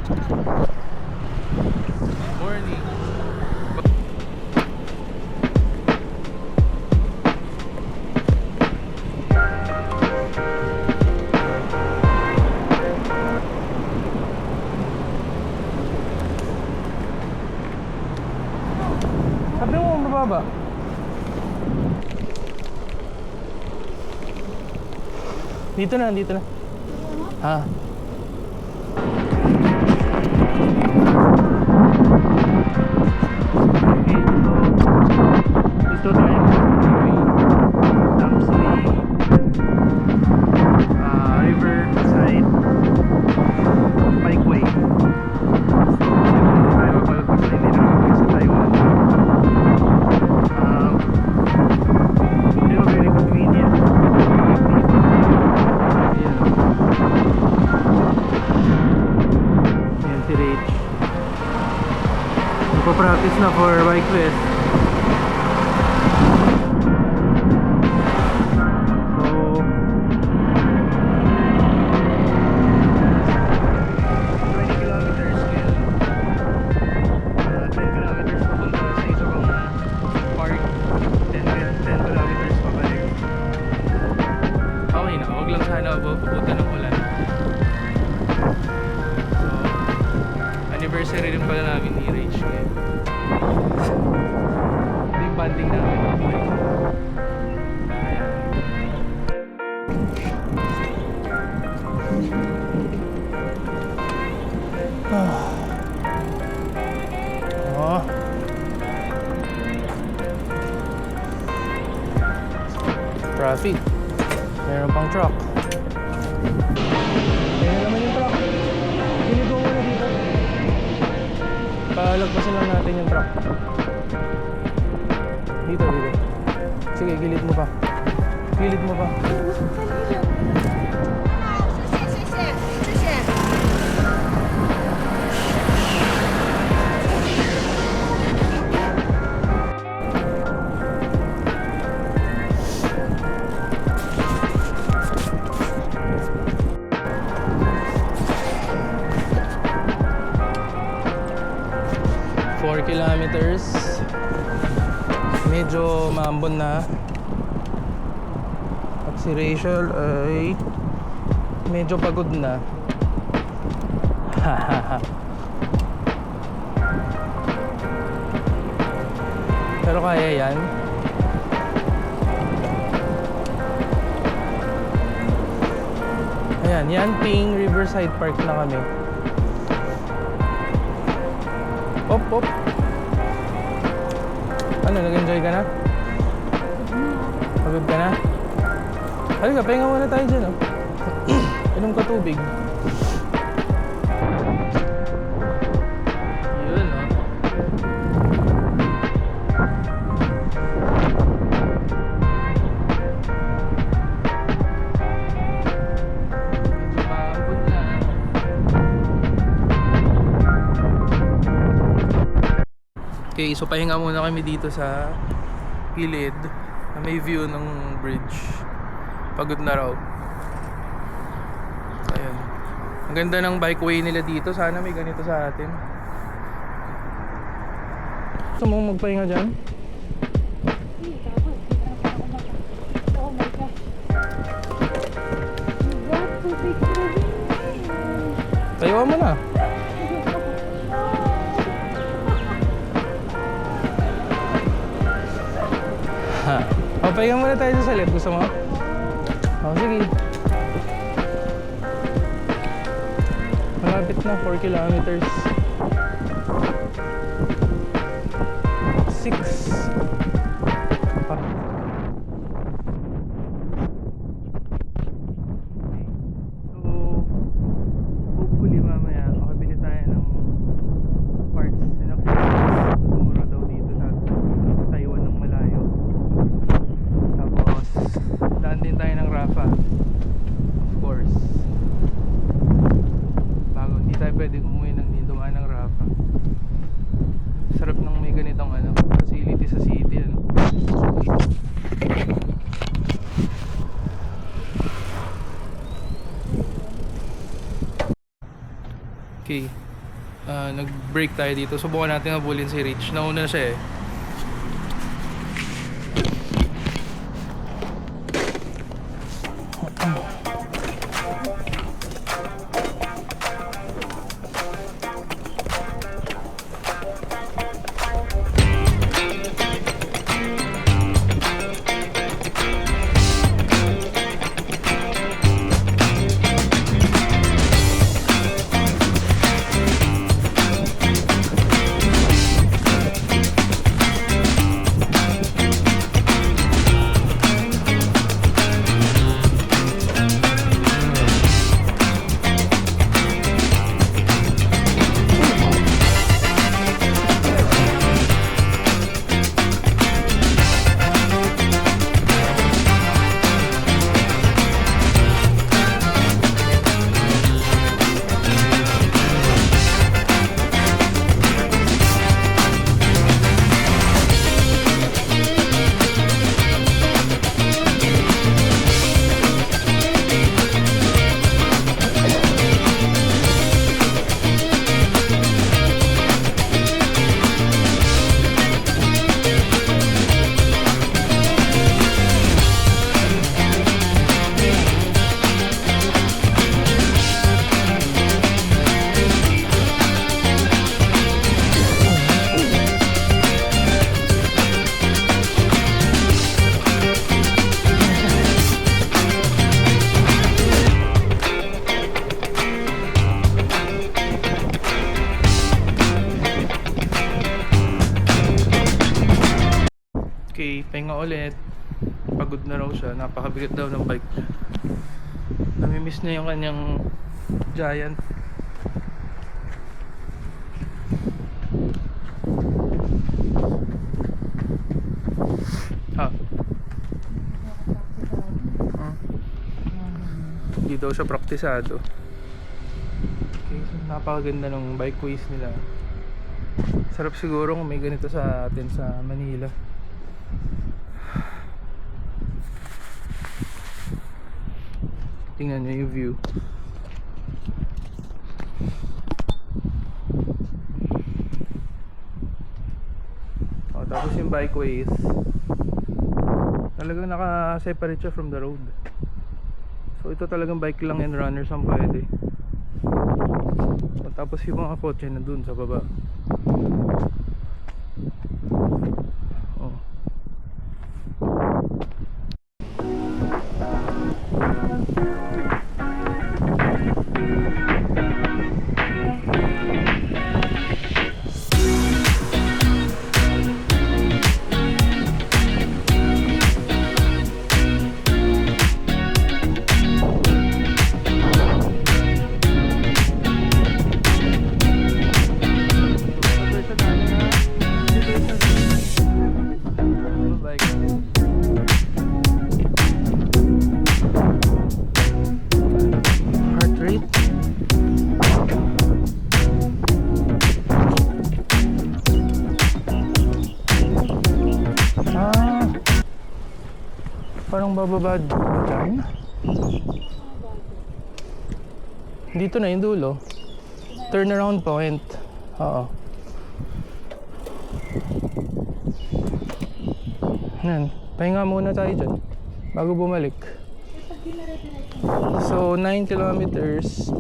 Morning. Sabi mo mababa. Dito na, dito na. Ha? Dito tayo. Damsay River side Bikeway. Tayo mapalagpas na hindi nakakabay sa Taiwan. Pero very convenient. Ayan si Rach. Nagpa-practice na for bike quest. Anniversary rin pala namin ni Rach ngayon. Ito yung banding namin. Oh. Traffic. Meron pang truck. Meron naman yung truck. Gilid mo muna dito. Palagpasin lang natin yung truck. Dito, dito. Sige, gilid mo pa. Gilid mo pa. 4 kilometers. Medyo maambon na. At si Rachel ay medyo pagod na. Pero kaya yan. Ayan, Yanping Riverside Park na kami. Op, op. Ano, nag-enjoy ka na? Pagod ka na? Halika, pahinga muna tayo dyan, oh. Inom ka tubig. Yun, oh. Okay, so pahinga muna kami dito sa gilid na may view ng bridge. Pagod na raw. Ayan. Ang ganda ng bikeway nila dito. Sana may ganito sa atin. Gusto mong magpahinga dyan? Oh my gosh. You got to take it. Tayuan mo na. Ha. O, pahinga muna tayo sa salit. Gusto mo? O, sige. Malapit na, 4 kilometers. 6. So, hopefully mamaya makabili tayo ng parts and accessories. Mura daw dito sa Taiwan ng malayo. Tapos, daan din tayo ng Rafa. Of course. Bago, hindi tayo pwedeng umuwi ng hindi dumaan ng Rafa. Sarap ng may ganitong facility sa city, ano. Okay, nag-break tayo dito. Subukan natin habulin si Rich. Nauna na siya eh. Okay, pahinga ulit. Pagod na raw siya. Napakabigat daw ng bike niya. Namimiss niya yung kanyang Giant. Ah. Hindi daw siya praktisado. Okay, so napakaganda ng bike ways nila. Sarap siguro kung may ganito sa atin sa Manila. Tingnan nyo yung view. Oh, tapos yung bikeways talagang naka-separate siya from the road. So ito talagang bike lang and runners ang pwede. Oh, tapos yung mga kotse na dun sa baba. Oh. Heart rate. Parang bababa dyan. Dito na yung dulo. Turnaround point. Oo. Yan. Pahinga muna tayo dyan bago bumalik. So 9 kilometers.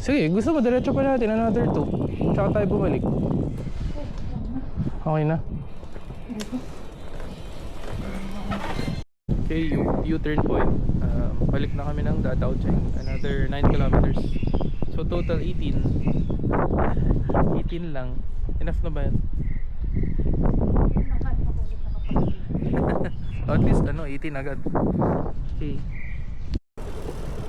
Sige, gusto mo diretso pa natin another 2. Tsaka tayo bumalik. Okay na. Okay, U-turn point. Balik na kami ng Dadao Cheng. Another 9 kilometers. So total 18. 18 lang. Enough na ba yan? At least 18 agad. Okay.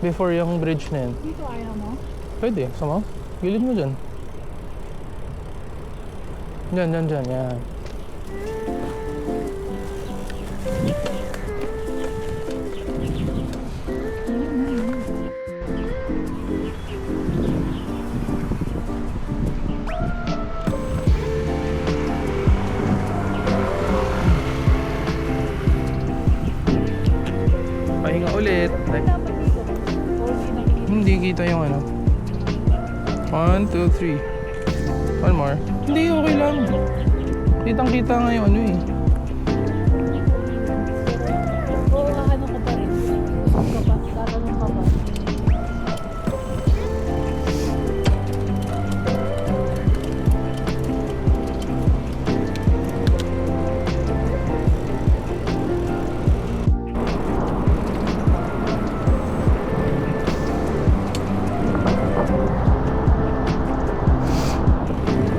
Before yung bridge na yan. Dito ayaw mo? Pwede, sama. Gilid mo dyan. Dyan. Yan. Pahinga ulit. Dapat dito. Or hindi nakikita. Hindi kita yung 1, 2, 3. One more. Hindi, okay lang. Kitang-kita nga yung ano eh. Oo, ano ka pa rin. Gagawin ka ba?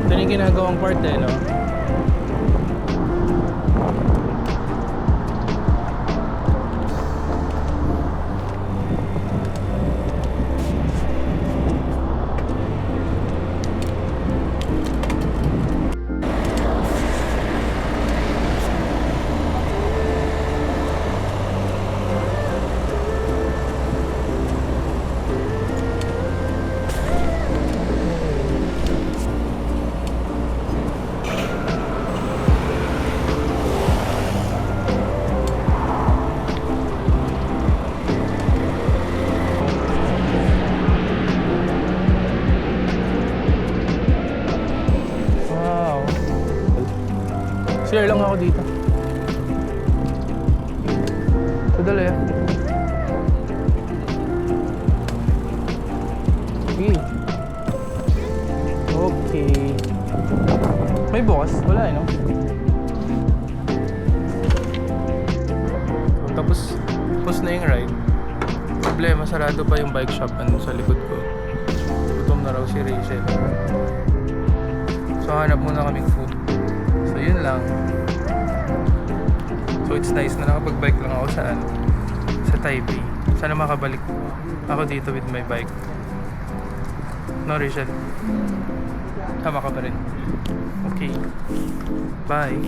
Ito yung ginagawang part eh, no? Wow. Share lang ako dito. To the left. Okay. Okay. May bukas? Wala eh, no? So, tapos na yung ride. Problema, sarado pa yung bike shop ano, sa likod ko. Gutom na raw si Rachel. So hanap muna kaming food. So yun lang. So it's nice na nakapag-bike lang ako sa Taipei. Sana makabalik ako dito with my bike. No, Rachel? Tama ka pa rin. Okay. Bye.